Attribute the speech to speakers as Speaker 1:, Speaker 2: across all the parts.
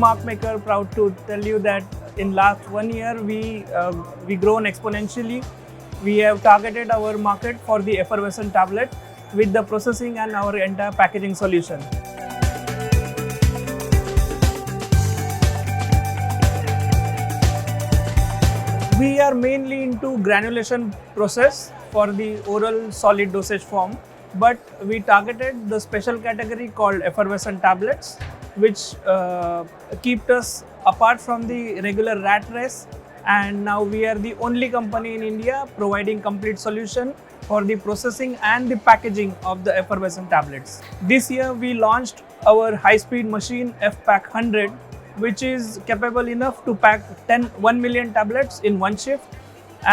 Speaker 1: Mark Maker, proud to tell you that in last 1 year we grown exponentially. We have targeted our market for the effervescent tablet with the processing and our entire packaging solution. We are mainly into granulation process for the oral solid dosage form, but we targeted the special category called effervescent tablets, which kept us apart from the regular rat race, and now we are the only company in India providing complete solution for the processing and the packaging of the effervescent tablets. This year we launched our high-speed machine EFF-PACK 100, which is capable enough to pack 1 million tablets in one shift,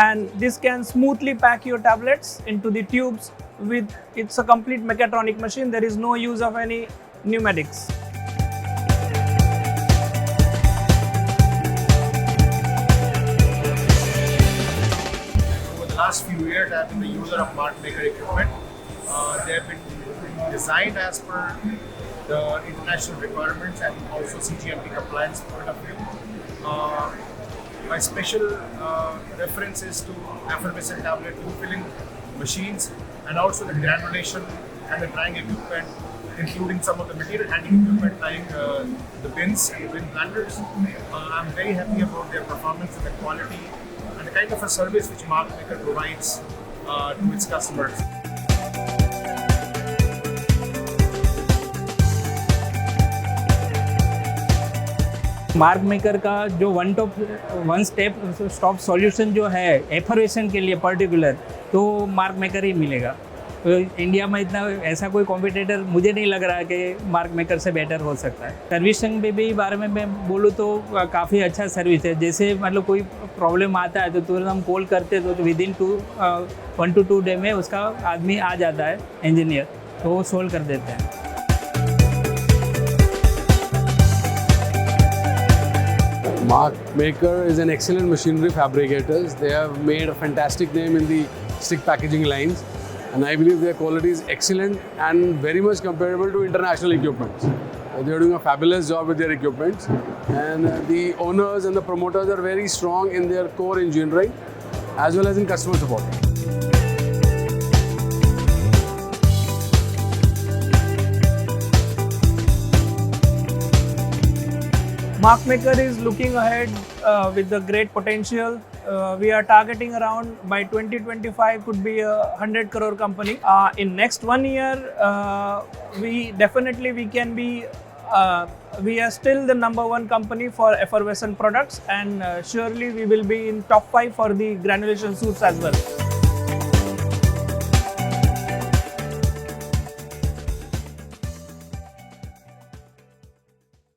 Speaker 1: and this can smoothly pack your tablets into the tubes it's a complete mechatronic machine. There is no use of any pneumatics.
Speaker 2: Over the last few years, I have been the user of Mark Maker equipment. They have been designed as per the international requirements and also CGMP compliance point of view. My special reference is to effervescent tablet filling machines and also the granulation and the drying equipment, including some of the material handling equipment like the bins and the bin planters. I'm very happy about their performance and the quality and the kind of a service which Mark Maker provides to its customers.
Speaker 3: Mark maker का जो one stop solution जो है एफरवेशन के लिए particular, तो mark maker ही मिलेगा। तो India में इतना ऐसा कोई कॉम्पिटिटर मुझे नहीं लग रहा है कि मार्क मेकर से बेटर हो सकता है। सर्विसिंग में भी बारे में मैं बोलूँ तो काफ़ी अच्छा सर्विस है। जैसे मतलब कोई प्रॉब्लम आता है तो तुरंत हम कॉल करते तो विदिन 1 to 2 डे में उसका आदमी आ जाता है, इंजीनियर, तो वो सोल्व कर देते हैं।
Speaker 4: Mark Maker is an excellent machinery fabricators. They have made a fantastic name in the stick packaging lines, and I believe their quality is excellent and very much comparable to international equipments. They are doing a fabulous job with their equipments, and the owners and the promoters are very strong in their core engineering as well as in customer support.
Speaker 1: Mark Maker is looking ahead with the great potential. We are targeting around by 2025 could be a 100 crore company. In next 1 year, we can be. We are still the #1 company for effervescent products, and surely we will be in top 5 for the granulation suits as well.